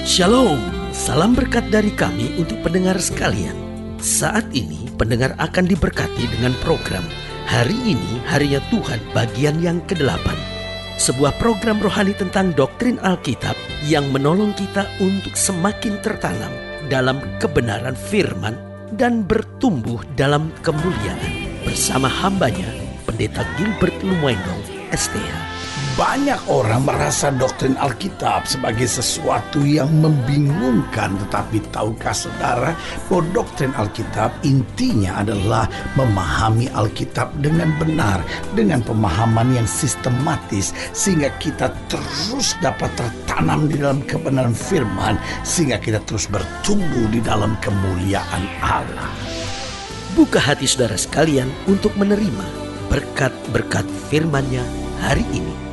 Shalom, salam berkat dari kami untuk pendengar sekalian. Saat ini pendengar akan diberkati dengan program Hari Ini Harinya Tuhan bagian yang ke-8. Sebuah program rohani tentang doktrin Alkitab yang menolong kita untuk semakin tertanam dalam kebenaran firman dan bertumbuh dalam kemuliaan. Bersama hambanya, Pendeta Gilbert Lumendong, STH. Banyak orang merasa doktrin Alkitab sebagai sesuatu yang membingungkan. Tetapi tahukah saudara bahwa doktrin Alkitab intinya adalah memahami Alkitab dengan benar, dengan pemahaman yang sistematis, sehingga kita terus dapat tertanam di dalam kebenaran firman, sehingga kita terus bertumbuh di dalam kemuliaan Allah. Buka hati saudara sekalian untuk menerima berkat-berkat firman-Nya hari ini.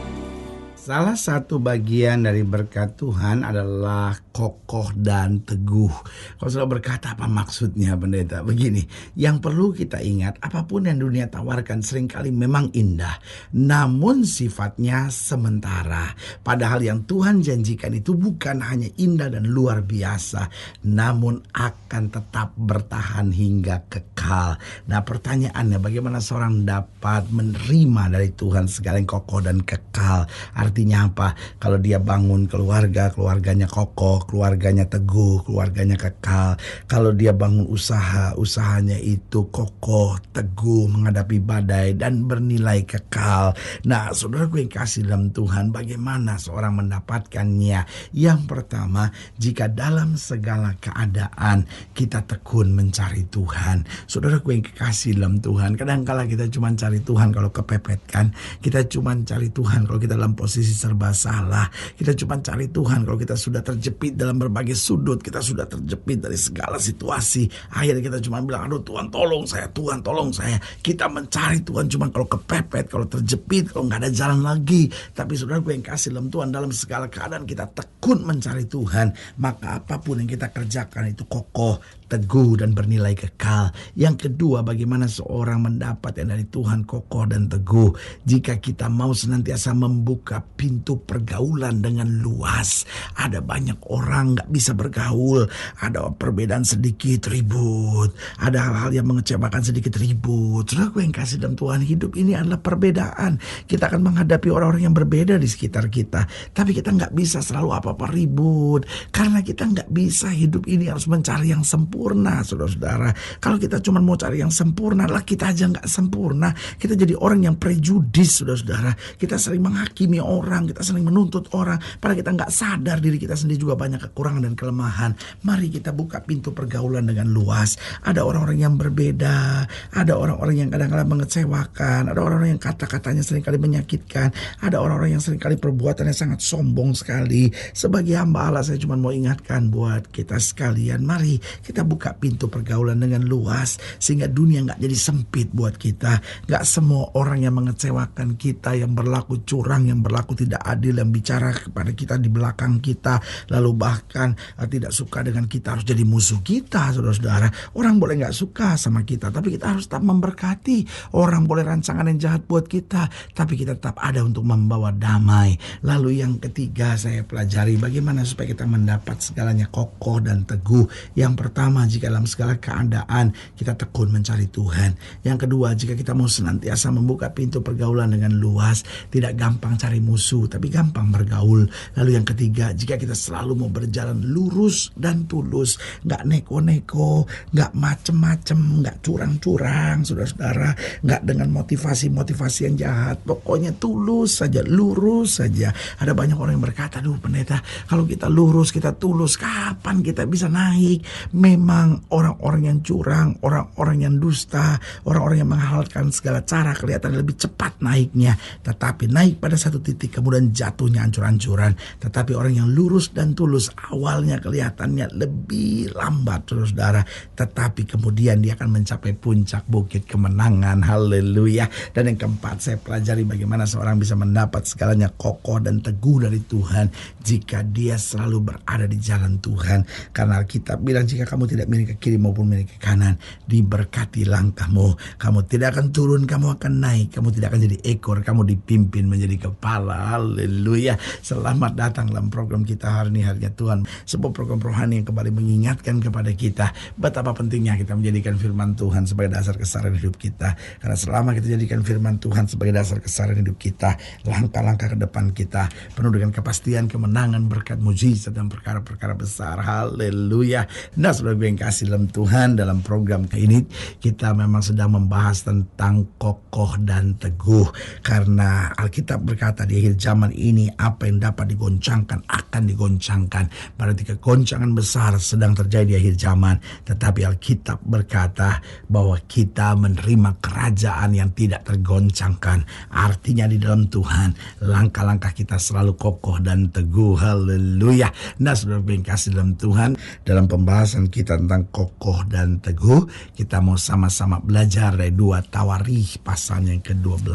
Salah satu bagian dari berkat Tuhan adalah kokoh dan teguh. Kalau sudah berkata apa maksudnya, pendeta? Begini, yang perlu kita ingat, apapun yang dunia tawarkan seringkali memang indah, namun sifatnya sementara. Padahal yang Tuhan janjikan itu bukan hanya indah dan luar biasa, namun akan tetap bertahan hingga kekal. Nah, pertanyaannya, bagaimana seorang dapat menerima dari Tuhan segala yang kokoh dan kekal? Artinya apa? Kalau dia bangun keluarga, keluarganya kokoh, keluarganya teguh, keluarganya kekal. Kalau dia bangun usaha, usahanya itu kokoh, teguh, menghadapi badai dan bernilai kekal. Nah, saudaraku yang kasih dalam Tuhan, bagaimana seorang mendapatkannya? Yang pertama, jika dalam segala keadaan kita tekun mencari Tuhan. Saudaraku yang kekasih dalam Tuhan, kadang-kala kita cuma cari Tuhan kalau kepepet kan. Kita cuma cari Tuhan kalau kita dalam posisi serba salah. Kita cuma cari Tuhan kalau kita sudah terjepit dalam berbagai sudut, kita sudah terjepit dari segala situasi. Akhirnya kita cuma bilang, aduh Tuhan tolong saya, Tuhan tolong saya. Kita mencari Tuhan cuma kalau kepepet, kalau terjepit, kalau nggak ada jalan lagi. Tapi saudaraku yang kasih dalam Tuhan, dalam segala keadaan kita tekun mencari Tuhan, maka apapun yang kita kerjakan itu kokoh, teguh dan bernilai kekal. Yang kedua, bagaimana seorang mendapat yang dari Tuhan kokoh dan teguh? Jika kita mau senantiasa membuka pintu pergaulan dengan luas. Ada banyak orang gak bisa bergaul. Ada perbedaan sedikit ribut. Ada hal-hal yang mengecewakan sedikit ribut. Saudaraku yang kasih dalam Tuhan, hidup ini adalah perbedaan. Kita akan menghadapi orang-orang yang berbeda di sekitar kita. Tapi kita gak bisa selalu apa-apa ribut. Karena kita gak bisa hidup ini harus mencari yang sempurna, saudara-saudara. Kalau kita cuma mau cari yang sempurna, lah kita aja gak sempurna. Kita jadi orang yang prejudis, saudara-saudara. Kita sering menghakimi orang, kita sering menuntut orang, padahal kita nggak sadar diri kita sendiri juga banyak kekurangan dan kelemahan. Mari kita buka pintu pergaulan dengan luas. Ada orang-orang yang berbeda, ada orang-orang yang kadang-kadang mengecewakan, ada orang-orang yang kata-katanya seringkali menyakitkan, ada orang-orang yang seringkali perbuatannya sangat sombong sekali. Sebagai hamba Allah, saya cuma mau ingatkan buat kita sekalian, mari kita buka pintu pergaulan dengan luas, sehingga dunia nggak jadi sempit buat kita. Nggak semua orang yang mengecewakan kita, yang berlaku curang, yang berlaku tidak adil, yang bicara kepada kita di belakang kita, lalu bahkan tidak suka dengan kita, harus jadi musuh kita, saudara-saudara. Orang boleh gak suka sama kita, tapi kita harus tetap memberkati. Orang boleh rancangan yang jahat buat kita, tapi kita tetap ada untuk membawa damai. Lalu yang ketiga, saya pelajari bagaimana supaya kita mendapat segalanya kokoh dan teguh. Yang pertama, jika dalam segala keadaan kita tekun mencari Tuhan. Yang kedua, jika kita mau senantiasa membuka pintu pergaulan dengan luas, tidak gampang cari musuh, tapi gampang bergaul. Lalu yang ketiga, jika kita selalu mau berjalan lurus dan tulus, gak neko-neko, gak macem-macem, gak curang-curang, saudara-saudara, gak dengan motivasi-motivasi yang jahat, pokoknya tulus saja, lurus saja. Ada banyak orang yang berkata, aduh pendeta, kalau kita lurus, kita tulus, kapan kita bisa naik? Memang orang-orang yang curang, orang-orang yang dusta, orang-orang yang menghalalkan segala cara kelihatan lebih cepat naiknya, tetapi naik pada satu titik kemudian jatuhnya hancur-hancuran. Tetapi orang yang lurus dan tulus awalnya kelihatannya lebih lambat, saudara, tetapi kemudian dia akan mencapai puncak bukit kemenangan. Haleluya. Dan yang keempat, saya pelajari bagaimana seorang bisa mendapat segalanya kokoh dan teguh dari Tuhan jika dia selalu berada di jalan Tuhan. Karena Alkitab bilang, jika kamu tidak miring ke kiri maupun miring ke kanan, diberkati langkahmu. Kamu tidak akan turun, kamu akan naik. Kamu tidak akan jadi ekor, kamu dipimpin menjadi kepala. Haleluya. Selamat datang dalam program kita hari ini, Harinya Tuhan. Sebuah program rohani yang kembali mengingatkan kepada kita betapa pentingnya kita menjadikan firman Tuhan sebagai dasar keseharian hidup kita. Karena selama kita jadikan firman Tuhan sebagai dasar keseharian hidup kita, langkah-langkah ke depan kita penuh dengan kepastian, kemenangan, berkat, mujizat, dan perkara-perkara besar. Haleluya. Nah, saudara gue yang kasih dalam Tuhan, dalam program ini kita memang sedang membahas tentang kokoh dan teguh. Karena Alkitab berkata di akhir zaman ini apa yang dapat digoncangkan akan digoncangkan. Berarti kegoncangan besar sedang terjadi di akhir zaman. Tetapi Alkitab berkata bahwa kita menerima kerajaan yang tidak tergoncangkan. Artinya di dalam Tuhan langkah-langkah kita selalu kokoh dan teguh. Haleluya. Nah, saudara yang kasih dalam Tuhan, dalam pembahasan kita tentang kokoh dan teguh, kita mau sama-sama belajar dari 2 Tawarikh pasal yang ke-12.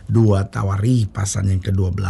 2 Tawarikh pasal yang ke-12.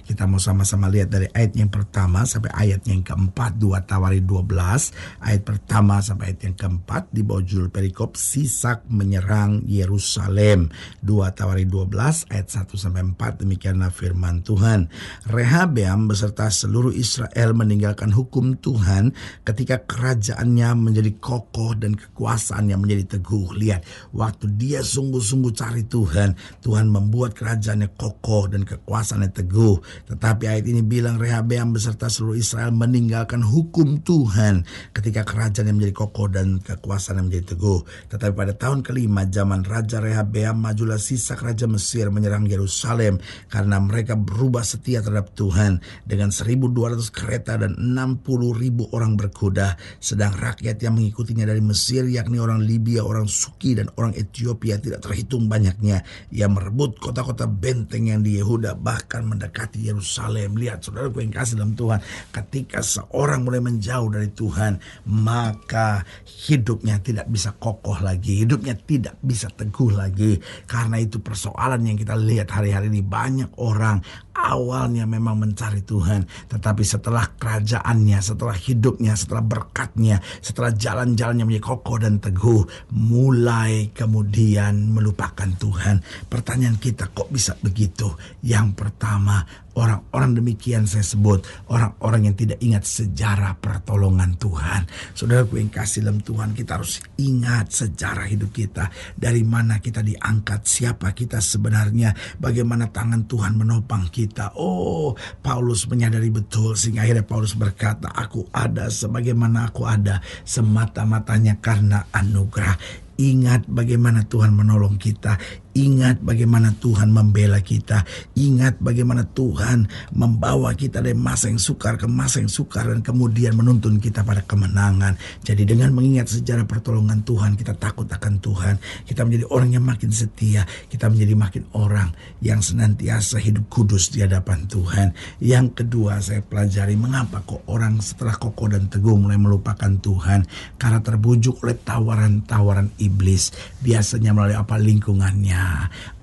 Kita mau sama-sama lihat dari ayat yang pertama sampai ayat yang keempat. 2 Tawarikh 12 ayat pertama sampai ayat yang keempat, di bawah judul perikop Sisak menyerang Yerusalem. 2 Tawarikh 12 ayat 1 sampai 4. Demikianlah firman Tuhan. Rehabeam beserta seluruh Israel meninggalkan hukum Tuhan ketika kerajaannya menjadi kokoh dan kekuasaannya menjadi teguh. Lihat, waktu dia sungguh-sungguh cari Tuhan, Tuhan membuat kerajaannya kokoh dan kekuasaannya teguh. Tetapi ayat ini bilang Rehabeam beserta seluruh Israel meninggalkan hukum Tuhan ketika kerajaannya menjadi kokoh dan kekuasaannya menjadi teguh. Tetapi pada tahun kelima zaman Raja Rehabeam, majulah Sisak Raja Mesir menyerang Yerusalem karena mereka berubah setia terhadap Tuhan dengan 1.200 kereta dan 60.000 orang berkuda. Sedang rakyat yang mengikutinya dari Mesir, yakni orang Libya, orang Suki, dan orang Ethiopia tidak terhitung banyaknya. Ia merebut kota-kota benteng yang di Yehuda, bahkan mendekati Yerusalem. Lihat, saudaraku yang kasih dalam Tuhan, ketika seorang mulai menjauh dari Tuhan, maka hidupnya tidak bisa kokoh lagi, hidupnya tidak bisa teguh lagi. Karena itu persoalan yang kita lihat hari-hari ini. Banyak orang awalnya memang mencari Tuhan, tetapi setelah kerajaannya, setelah hidupnya, setelah berkatnya, setelah jalan-jalannya menjadi kokoh dan teguh, mulai kemudian melupakan Tuhan. Pertanyaan kita, kok bisa begitu? Yang pertama, orang-orang demikian saya sebut orang-orang yang tidak ingat sejarah pertolongan Tuhan. Saudaraku yang kasih dalam Tuhan, kita harus ingat sejarah hidup kita. Dari mana kita diangkat, siapa kita sebenarnya, bagaimana tangan Tuhan menopang kita. Oh, Paulus menyadari betul sehingga akhirnya Paulus berkata, aku ada sebagaimana aku ada semata-matanya karena anugerah. Ingat bagaimana Tuhan menolong kita. Ingat bagaimana Tuhan membela kita. Ingat bagaimana Tuhan membawa kita dari masa yang sukar ke masa yang sukar dan kemudian menuntun kita pada kemenangan. Jadi dengan mengingat sejarah pertolongan Tuhan, kita takut akan Tuhan. Kita menjadi orang yang makin setia. Kita menjadi makin orang yang senantiasa hidup kudus di hadapan Tuhan. Yang kedua, saya pelajari mengapa kok orang setelah kokoh dan teguh mulai melupakan Tuhan. Karena terbujuk oleh tawaran-tawaran iblis. Biasanya melalui apa? Lingkungannya.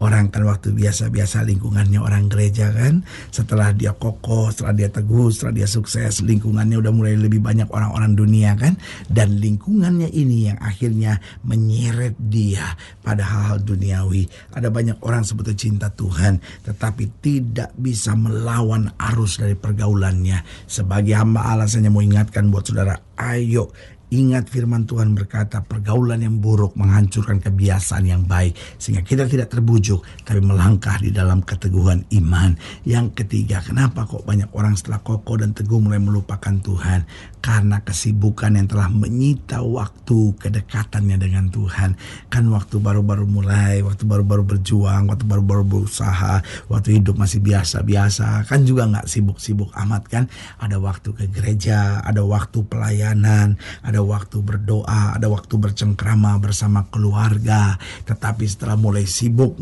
Orang kan waktu biasa-biasa lingkungannya orang gereja kan, setelah dia kokoh, setelah dia teguh, setelah dia sukses, lingkungannya udah mulai lebih banyak orang-orang dunia kan, dan lingkungannya ini yang akhirnya menyeret dia pada hal-hal duniawi. Ada banyak orang sebetulnya cinta Tuhan tetapi tidak bisa melawan arus dari pergaulannya. Sebagai hamba Allah, saya mau ingatkan buat saudara, ayo ingat firman Tuhan berkata pergaulan yang buruk menghancurkan kebiasaan yang baik. Sehingga kita tidak terbujuk tapi melangkah di dalam keteguhan iman. Yang ketiga, kenapa kok banyak orang setelah kokoh dan teguh mulai melupakan Tuhan? Karena kesibukan yang telah menyita waktu kedekatannya dengan Tuhan. Kan waktu baru-baru mulai, waktu baru-baru berjuang, waktu baru-baru berusaha, waktu hidup masih biasa-biasa, kan juga gak sibuk-sibuk amat kan. Ada waktu ke gereja, ada waktu pelayanan, ada waktu berdoa, ada waktu bercengkrama bersama keluarga. Tetapi setelah mulai sibuk,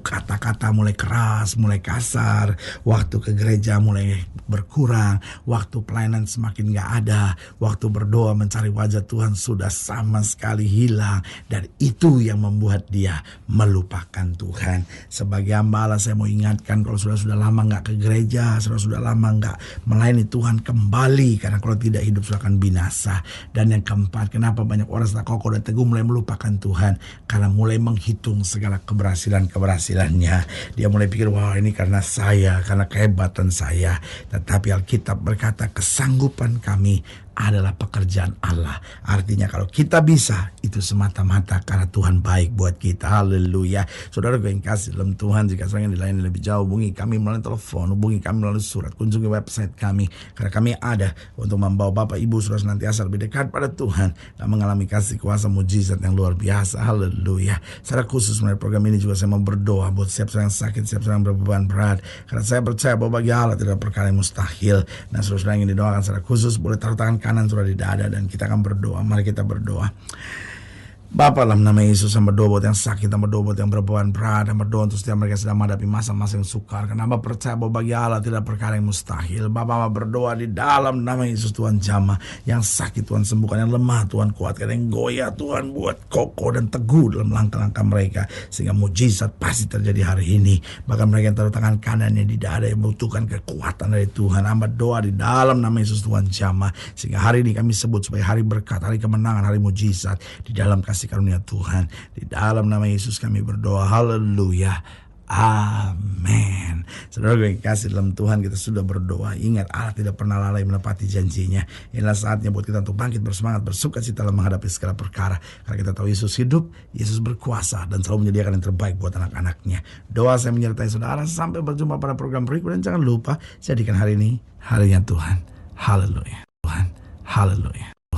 kata-kata mulai keras, mulai kasar, waktu ke gereja mulai berkurang, waktu pelayanan semakin gak ada, waktu berdoa mencari wajah Tuhan sudah sama sekali hilang. Dan itu yang membuat dia melupakan Tuhan. Sebagai hamba Allah, saya mau ingatkan, kalau sudah lama gak ke gereja, sudah lama gak melayani Tuhan, kembali. Karena kalau tidak, hidup sudah akan binasa. Dan yang keempat, kenapa banyak orang setelah kokoh dan teguh mulai melupakan Tuhan? Karena mulai menghitung segala keberhasilannya. Dia mulai pikir, wah ini karena saya, karena kehebatan saya. Tetapi Alkitab berkata kesanggupan kami adalah pekerjaan Allah. Artinya kalau kita bisa, itu semata-mata karena Tuhan baik buat kita. Haleluya. Saudara gue yang kasih dalam Tuhan, jika seorang yang dilayani lebih jauh, hubungi kami melalui telepon, hubungi kami melalui surat, kunjungi website kami. Karena kami ada untuk membawa Bapak Ibu Saudara senantiasa lebih dekat pada Tuhan dan mengalami kasih kuasa mujizat yang luar biasa. Haleluya. Secara khusus melalui program ini juga saya mau berdoa buat setiap orang yang sakit, setiap orang yang berbeban berat. Karena saya percaya bahwa bagi Allah tidak ada perkara yang mustahil. Nah, saudara yang ingin didoakan secara khusus boleh taruh tangan kanan sudah di dada dan kita akan berdoa. Mari kita berdoa. Bapa, dalam nama Yesus, yang berdoa buat yang sakit, yang berdoa buat yang berbeban berat, yang berdoa untuk setiap mereka sedang menghadapi masa-masa yang sukar. Karena Bapa percaya bahwa bagi Allah tidak perkara yang mustahil. Bapa berdoa di dalam nama Yesus, Tuhan jamah. Yang sakit Tuhan sembuhkan, yang lemah Tuhan kuatkan, yang goyah Tuhan buat kokoh dan teguh dalam langkah-langkah mereka. Sehingga mujizat pasti terjadi hari ini. Bahkan mereka yang taruh tangan kanannya di dada yang membutuhkan kekuatan dari Tuhan. Hamba doa di dalam nama Yesus, Tuhan jamah. Sehingga hari ini kami sebut sebagai hari berkat, hari kemenangan, hari mujizat. Di dalam kasih karunia Tuhan, di dalam nama Yesus kami berdoa. Haleluya, amin. Saudara gue yang kasih dalam Tuhan, kita sudah berdoa. Ingat, Allah tidak pernah lalai menepati janjinya. Inilah saatnya buat kita untuk bangkit bersemangat, bersuka cita dalam menghadapi segala perkara. Karena kita tahu Yesus hidup, Yesus berkuasa dan selalu menyediakan yang terbaik buat anak-anaknya. Doa saya menyertai saudara. Sampai berjumpa pada program berikut, dan jangan lupa jadikan hari ini harinya Tuhan. Haleluya. Tuhan, haleluya.